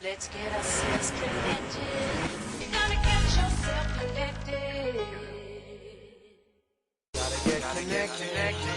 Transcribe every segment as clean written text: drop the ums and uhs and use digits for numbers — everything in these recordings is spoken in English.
Let's get ourselves connected. You gotta get yourself connected. Gotta get connected.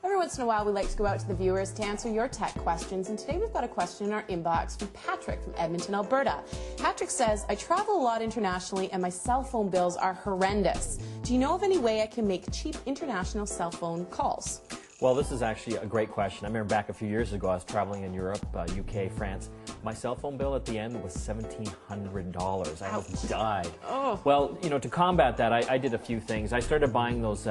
Every once in a while, we like to go out to the viewers to answer your tech questions, and today we've got a question in our inbox from Patrick from Edmonton, Alberta. Patrick says, I travel a lot internationally and my cell phone bills are horrendous. Do you know of any way I can make cheap international cell phone calls? Well, this is actually a great question. I remember back a few years ago, I was traveling in Europe, UK, France. My cell phone bill at the end was $1,700. I almost died. Oh. Well, you know, to combat that, I did a few things. I started buying those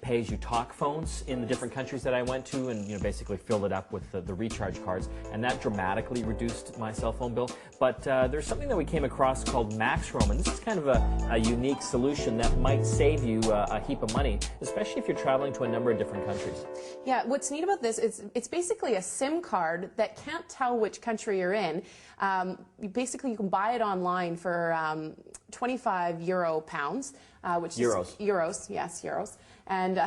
pay-as-you-talk phones in the different countries that I went to, and basically filled it up with the recharge cards, and that dramatically reduced my cell phone bill. But there's something that we came across called MaxRoam, and this is kind of a unique solution that might save you a heap of money, especially if you're traveling to a number of different countries. Yeah, what's neat about this is it's basically a SIM card that can't tell which country you're in. You can buy it online for 25 pounds, which Euros. is euros, yes, euros. And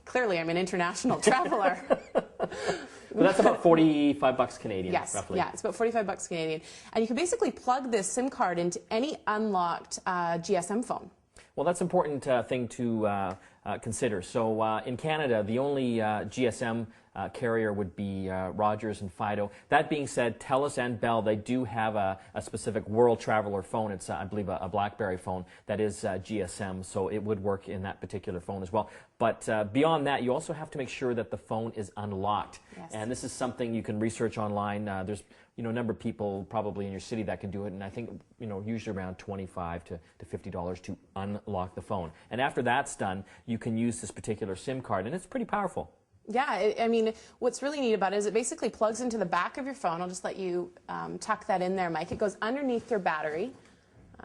clearly, I'm an international traveler. But that's about 45 bucks Canadian, yes, roughly. Yeah, it's about 45 bucks Canadian. And you can basically plug this SIM card into any unlocked GSM phone. Well, that's an important thing to consider. So in Canada, the only GSM carrier would be Rogers and Fido. That being said, TELUS and Bell, they do have a specific World Traveler phone. It's, I believe, a BlackBerry phone that is GSM, so it would work in that particular phone as well. But beyond that, you also have to make sure that the phone is unlocked. Yes. And this is something you can research online. There's a number of people probably in your city that can do it, and I think usually around $25 to $50 to unlock the phone. And after that's done, you can use this particular SIM card, and it's pretty powerful. Yeah, I mean, what's really neat about it is it basically plugs into the back of your phone. I'll just let you tuck that in there, Mike. It goes underneath your battery.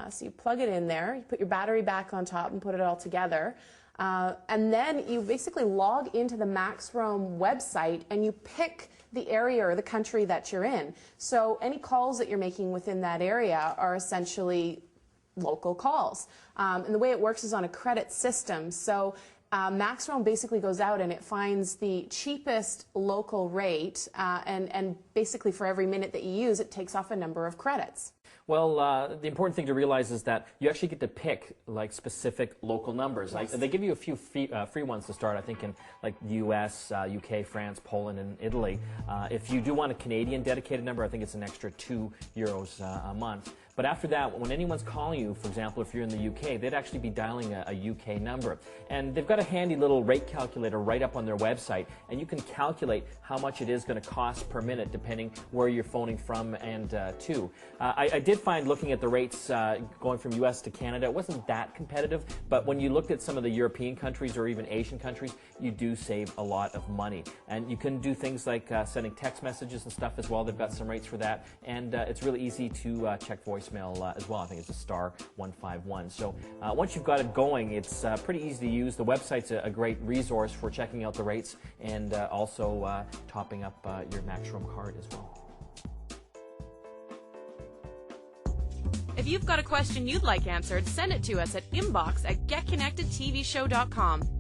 So you plug it in there, you put your battery back on top and put it all together. And then you basically log into the MaxRoam website and you pick the area or the country that you're in. So any calls that you're making within that area are essentially local calls. And the way it works is on a credit system. So MaxRoam basically goes out and it finds the cheapest local rate, and basically for every minute that you use, it takes off a number of credits. Well, the important thing to realize is that you actually get to pick specific local numbers. Yes. They give you a few free ones to start, I think, in the US, UK, France, Poland, and Italy. If you do want a Canadian dedicated number, I think it's an extra €2 a month. But after that, when anyone's calling you, for example, if you're in the UK, they'd actually be dialing a UK number. And they've got a handy little rate calculator right up on their website, and you can calculate how much it is going to cost per minute depending where you're phoning from and to. I did find, looking at the rates going from US to Canada, it wasn't that competitive, but when you looked at some of the European countries or even Asian countries, you do save a lot of money. And you can do things like sending text messages and stuff as well. They've got some rates for that, and it's really easy to check voicemail as well. I think it's a *151. So once you've got it going, it's pretty easy to use. The website's a great resource for checking out the rates and also topping up your MaxRoam card as well. If you've got a question you'd like answered, send it to us at inbox@getconnectedtvshow.com.